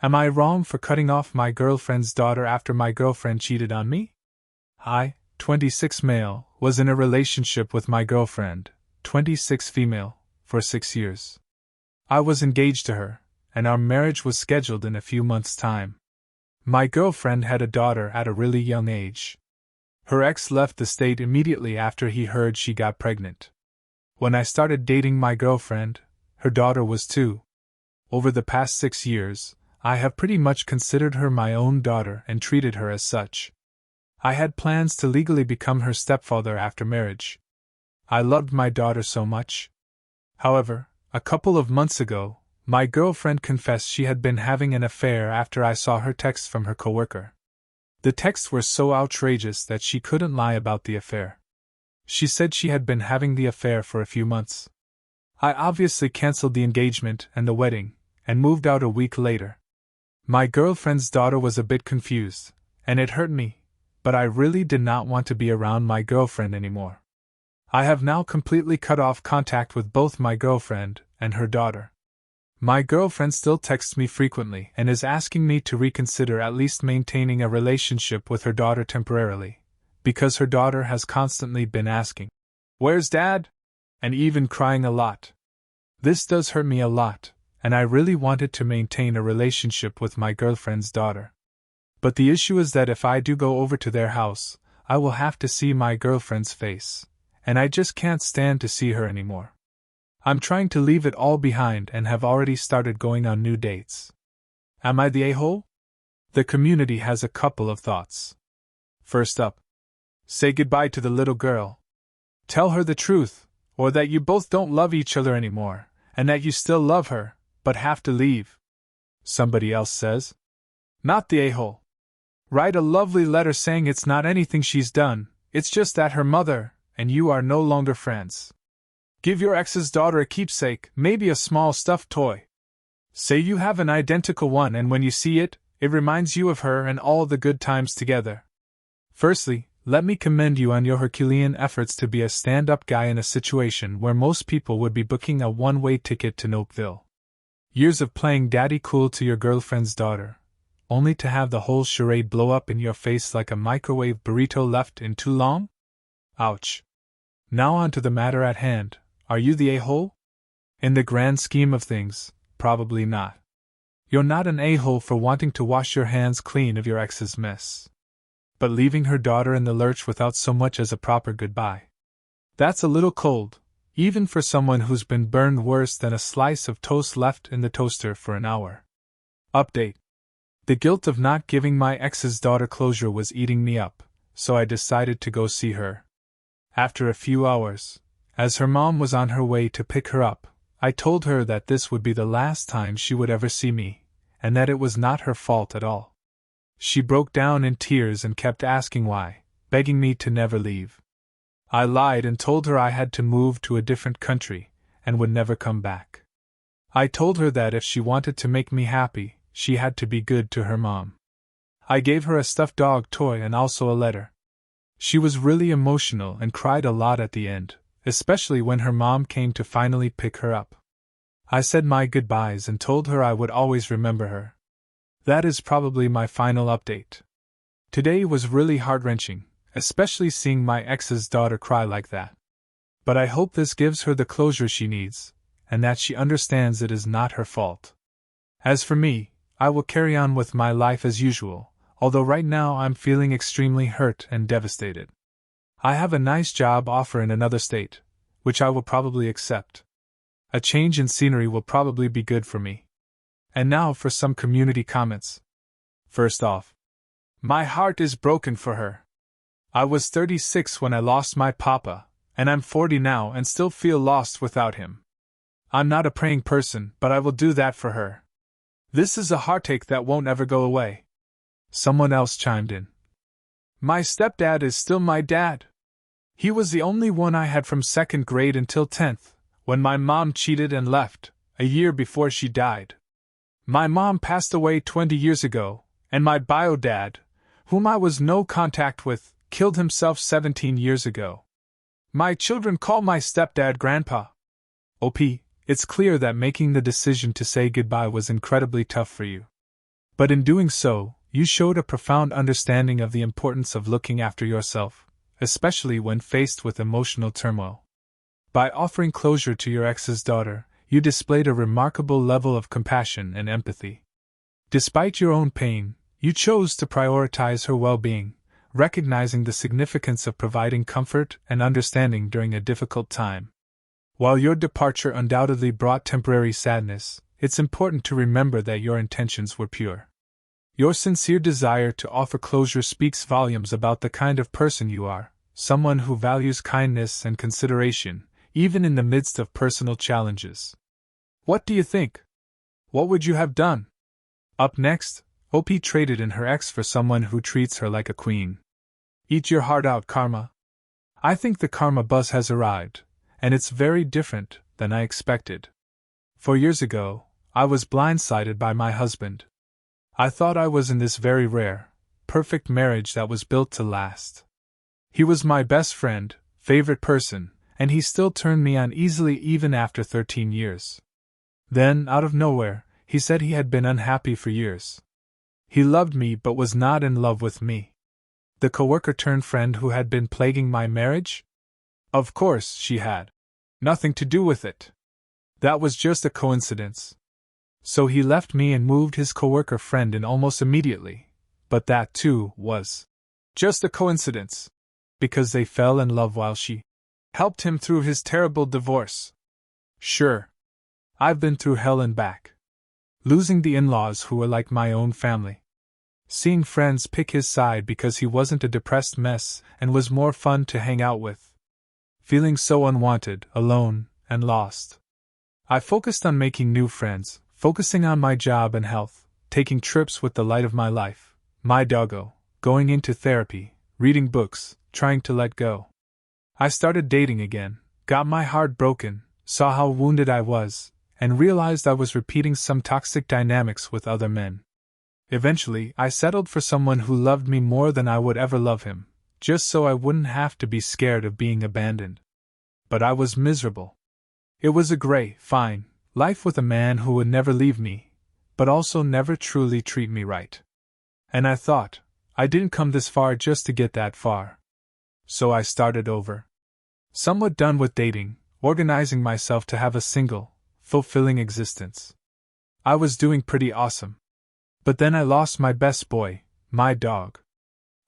Am I wrong for cutting off my girlfriend's daughter after my girlfriend cheated on me? I, 26 male, was in a relationship with my girlfriend, 26 female, for 6 years. I was engaged to her, and our marriage was scheduled in a few months' time. My girlfriend had a daughter at a really young age. Her ex left the state immediately after he heard she got pregnant. When I started dating my girlfriend, her daughter was 2. Over the past 6 years, I have pretty much considered her my own daughter and treated her as such. I had plans to legally become her stepfather after marriage. I loved my daughter so much. However, a couple of months ago, my girlfriend confessed she had been having an affair after I saw her texts from her coworker. The texts were so outrageous that she couldn't lie about the affair. She said she had been having the affair for a few months. I obviously canceled the engagement and the wedding, and moved out a week later. My girlfriend's daughter was a bit confused, and it hurt me, but I really did not want to be around my girlfriend anymore. I have now completely cut off contact with both my girlfriend and her daughter. My girlfriend still texts me frequently and is asking me to reconsider at least maintaining a relationship with her daughter temporarily, because her daughter has constantly been asking, "Where's Dad?" and even crying a lot. This does hurt me a lot, and I really wanted to maintain a relationship with my girlfriend's daughter. But the issue is that if I do go over to their house, I will have to see my girlfriend's face, and I just can't stand to see her anymore. I'm trying to leave it all behind and have already started going on new dates. Am I the a-hole? The community has a couple of thoughts. First up, say goodbye to the little girl. Tell her the truth, or that you both don't love each other anymore, and that you still love her, but have to leave. Somebody else says, not the a-hole. Write a lovely letter saying it's not anything she's done, it's just that her mother and you are no longer friends. Give your ex's daughter a keepsake, maybe a small stuffed toy. Say you have an identical one, and when you see it, it reminds you of her and all the good times together. Firstly, let me commend you on your Herculean efforts to be a stand-up guy in a situation where most people would be booking a one-way ticket to Nopeville. Years of playing daddy cool to your girlfriend's daughter, only to have the whole charade blow up in your face like a microwave burrito left in too long? Ouch. Now on to the matter at hand. Are you the a-hole? In the grand scheme of things, probably not. You're not an a-hole for wanting to wash your hands clean of your ex's mess. But leaving her daughter in the lurch without so much as a proper goodbye. That's a little cold, even for someone who's been burned worse than a slice of toast left in the toaster for an hour. Update. The guilt of not giving my ex's daughter closure was eating me up, so I decided to go see her. After a few hours, as her mom was on her way to pick her up, I told her that this would be the last time she would ever see me, and that it was not her fault at all. She broke down in tears and kept asking why, begging me to never leave. I lied and told her I had to move to a different country, and would never come back. I told her that if she wanted to make me happy, she had to be good to her mom. I gave her a stuffed dog toy and also a letter. She was really emotional and cried a lot at the end, especially when her mom came to finally pick her up. I said my goodbyes and told her I would always remember her. That is probably my final update. Today was really heart-wrenching, especially seeing my ex's daughter cry like that. But I hope this gives her the closure she needs, and that she understands it is not her fault. As for me, I will carry on with my life as usual, although right now I'm feeling extremely hurt and devastated. I have a nice job offer in another state, which I will probably accept. A change in scenery will probably be good for me. And now for some community comments. First off, my heart is broken for her. I was 36 when I lost my papa, and I'm 40 now and still feel lost without him. I'm not a praying person, but I will do that for her. This is a heartache that won't ever go away. Someone else chimed in. My stepdad is still my dad. He was the only one I had from 2nd grade until 10th, when my mom cheated and left, a year before she died. My mom passed away 20 years ago, and my bio dad, whom I was no contact with, killed himself 17 years ago. My children call my stepdad Grandpa. OP, it's clear that making the decision to say goodbye was incredibly tough for you. But in doing so, you showed a profound understanding of the importance of looking after yourself, especially when faced with emotional turmoil. By offering closure to your ex's daughter, you displayed a remarkable level of compassion and empathy. Despite your own pain, you chose to prioritize her well-being, recognizing the significance of providing comfort and understanding during a difficult time. While your departure undoubtedly brought temporary sadness, it's important to remember that your intentions were pure. Your sincere desire to offer closure speaks volumes about the kind of person you are, someone who values kindness and consideration, even in the midst of personal challenges. What do you think? What would you have done? Up next, OP traded in her ex for someone who treats her like a queen. Eat your heart out, Karma. I think the karma buzz has arrived, and it's very different than I expected. 4 years ago, I was blindsided by my husband. I thought I was in this very rare, perfect marriage that was built to last. He was my best friend, favorite person, and he still turned me on easily even after 13 years. Then, out of nowhere, he said he had been unhappy for years. He loved me but was not in love with me. The coworker turned friend who had been plaguing my marriage? Of course, she had nothing to do with it. That was just a coincidence. So he left me and moved his coworker friend in almost immediately, but that too was just a coincidence, because they fell in love while she helped him through his terrible divorce. Sure, I've been through hell and back. Losing the in-laws who were like my own family. Seeing friends pick his side because he wasn't a depressed mess and was more fun to hang out with. Feeling so unwanted, alone, and lost. I focused on making new friends, focusing on my job and health, taking trips with the light of my life, my doggo, going into therapy, reading books, trying to let go. I started dating again, got my heart broken, saw how wounded I was, and realized I was repeating some toxic dynamics with other men. Eventually, I settled for someone who loved me more than I would ever love him, just so I wouldn't have to be scared of being abandoned. But I was miserable. It was a gray, fine life with a man who would never leave me, but also never truly treat me right. And I thought, I didn't come this far just to get that far. So I started over. Somewhat done with dating, organizing myself to have a single, fulfilling existence. I was doing pretty awesome. But then I lost my best boy, my dog.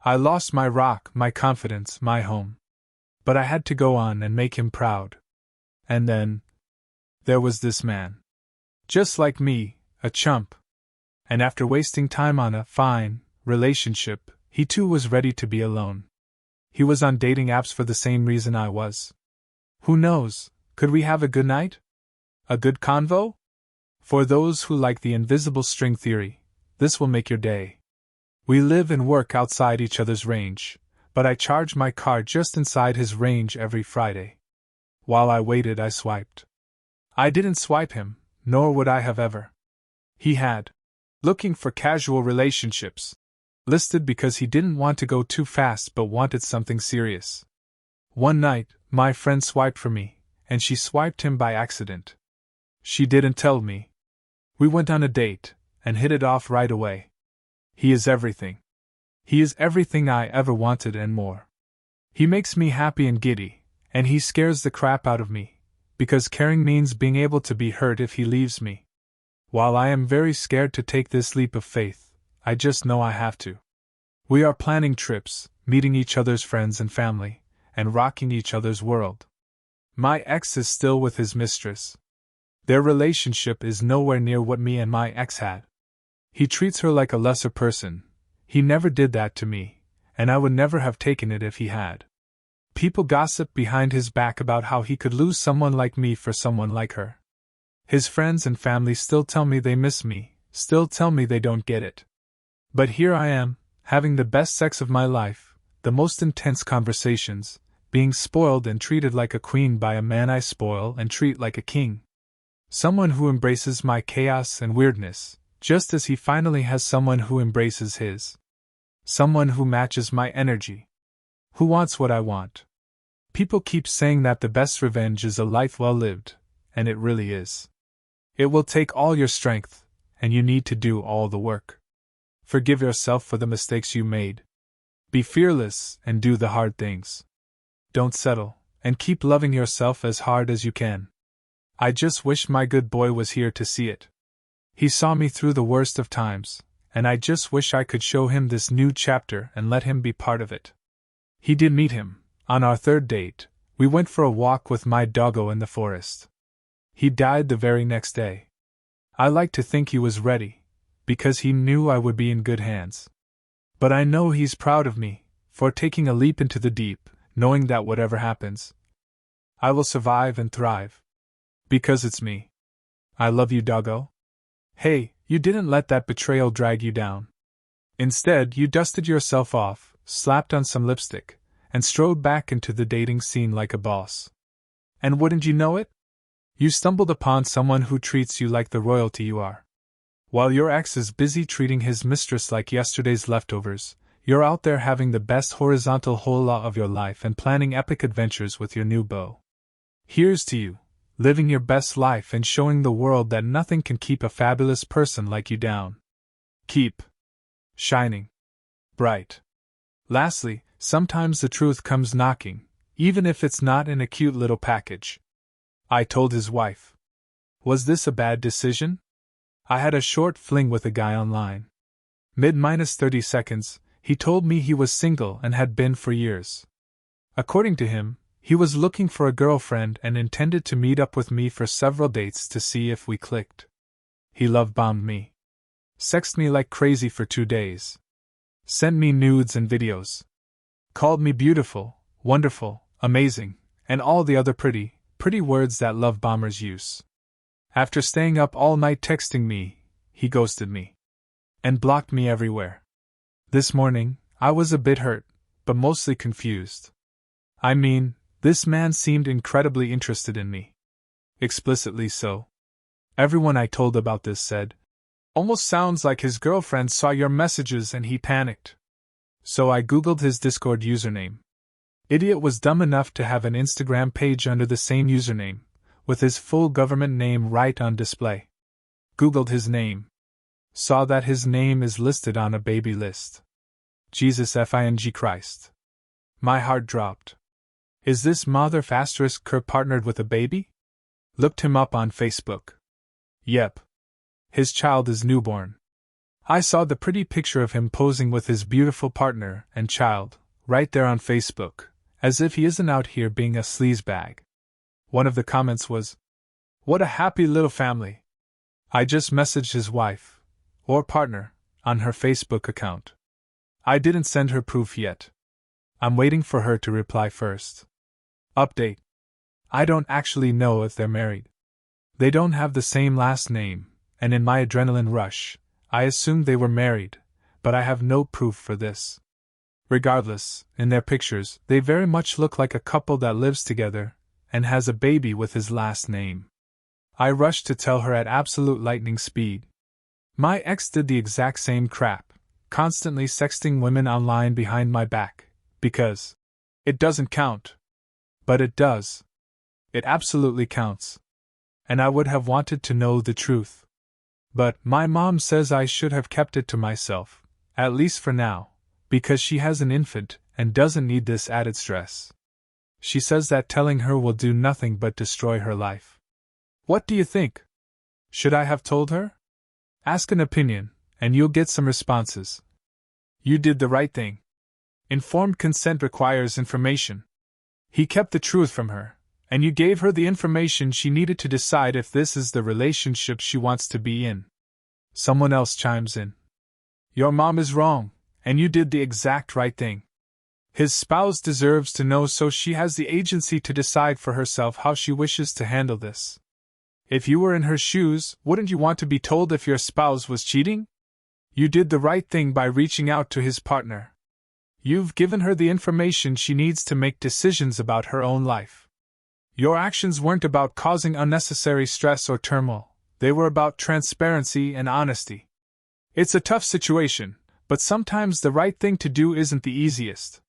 I lost my rock, my confidence, my home. But I had to go on and make him proud. And then there was this man. Just like me, a chump. And after wasting time on a fine relationship, he too was ready to be alone. He was on dating apps for the same reason I was. Who knows, could we have a good night? A good convo? For those who like the invisible string theory, this will make your day. We live and work outside each other's range, but I charge my car just inside his range every Friday. While I waited, I swiped. I didn't swipe him, nor would I have ever. He had. Looking for casual relationships. Listed because he didn't want to go too fast but wanted something serious. One night, my friend swiped for me, and she swiped him by accident. She didn't tell me. We went on a date, and hit it off right away. He is everything. He is everything I ever wanted and more. He makes me happy and giddy, and he scares the crap out of me, because caring means being able to be hurt if he leaves me. While I am very scared to take this leap of faith, I just know I have to. We are planning trips, meeting each other's friends and family, and rocking each other's world. My ex is still with his mistress. Their relationship is nowhere near what me and my ex had. He treats her like a lesser person. He never did that to me, and I would never have taken it if he had. People gossip behind his back about how he could lose someone like me for someone like her. His friends and family still tell me they miss me, still tell me they don't get it. But here I am, having the best sex of my life, the most intense conversations, being spoiled and treated like a queen by a man I spoil and treat like a king. Someone who embraces my chaos and weirdness, just as he finally has someone who embraces his. Someone who matches my energy. Who wants what I want. People keep saying that the best revenge is a life well lived, and it really is. It will take all your strength, and you need to do all the work. Forgive yourself for the mistakes you made. Be fearless and do the hard things. Don't settle, and keep loving yourself as hard as you can. I just wish my good boy was here to see it. He saw me through the worst of times, and I just wish I could show him this new chapter and let him be part of it. He did meet him. On our third date, we went for a walk with my doggo in the forest. He died the very next day. I like to think he was ready, because he knew I would be in good hands. But I know he's proud of me, for taking a leap into the deep, knowing that whatever happens, I will survive and thrive. Because it's me. I love you, doggo. Hey, you didn't let that betrayal drag you down. Instead, you dusted yourself off, slapped on some lipstick, and strode back into the dating scene like a boss. And wouldn't you know it? You stumbled upon someone who treats you like the royalty you are. While your ex is busy treating his mistress like yesterday's leftovers, you're out there having the best horizontal hola of your life and planning epic adventures with your new beau. Here's to you, living your best life and showing the world that nothing can keep a fabulous person like you down. Keep shining bright. Lastly, sometimes the truth comes knocking, even if it's not in a cute little package. I told his wife. Was this a bad decision? I had a short fling with a guy online. Mid-30 seconds, he told me he was single and had been for years. According to him, he was looking for a girlfriend and intended to meet up with me for several dates to see if we clicked. He love-bombed me. Sexted me like crazy for 2 days. Sent me nudes and videos. Called me beautiful, wonderful, amazing, and all the other pretty words that love bombers use. After staying up all night texting me, he ghosted me. And blocked me everywhere. This morning, I was a bit hurt, but mostly confused. I mean, this man seemed incredibly interested in me. Explicitly so. Everyone I told about this said, "Almost sounds like his girlfriend saw your messages and he panicked." So I googled his Discord username. Idiot was dumb enough to have an Instagram page under the same username, with his full government name right on display. Googled his name. Saw that his name is listed on a baby list. Jesus fing Christ. My heart dropped. Is this mother *Kerr partnered with a baby? Looked him up on Facebook. Yep. His child is newborn. I saw the pretty picture of him posing with his beautiful partner and child, right there on Facebook, as if he isn't out here being a sleazebag. One of the comments was, "What a happy little family." I just messaged his wife, or partner, on her Facebook account. I didn't send her proof yet. I'm waiting for her to reply first. Update. I don't actually know if they're married. They don't have the same last name, and in my adrenaline rush, I assumed they were married, but I have no proof for this. Regardless, in their pictures, they very much look like a couple that lives together and has a baby with his last name. I rushed to tell her at absolute lightning speed. My ex did the exact same crap, constantly sexting women online behind my back, because it doesn't count. But it does. It absolutely counts. And I would have wanted to know the truth. But my mom says I should have kept it to myself, at least for now, because she has an infant and doesn't need this added stress. She says that telling her will do nothing but destroy her life. What do you think? Should I have told her? Ask an opinion, and you'll get some responses. You did the right thing. Informed consent requires information. He kept the truth from her, and you gave her the information she needed to decide if this is the relationship she wants to be in. Someone else chimes in. Your mom is wrong, and you did the exact right thing. His spouse deserves to know, so she has the agency to decide for herself how she wishes to handle this. If you were in her shoes, wouldn't you want to be told if your spouse was cheating? You did the right thing by reaching out to his partner. You've given her the information she needs to make decisions about her own life. Your actions weren't about causing unnecessary stress or turmoil, they were about transparency and honesty. It's a tough situation, but sometimes the right thing to do isn't the easiest.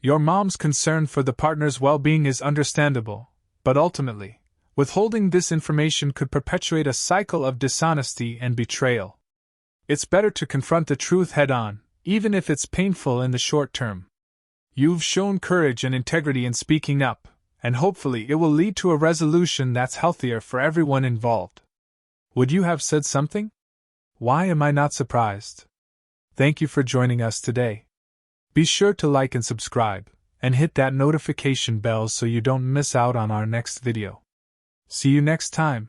Your mom's concern for the partner's well-being is understandable, but ultimately, withholding this information could perpetuate a cycle of dishonesty and betrayal. It's better to confront the truth head on, even if it's painful in the short term. You've shown courage and integrity in speaking up, and hopefully it will lead to a resolution that's healthier for everyone involved. Would you have said something? Why am I not surprised? Thank you for joining us today. Be sure to like and subscribe, and hit that notification bell so you don't miss out on our next video. See you next time.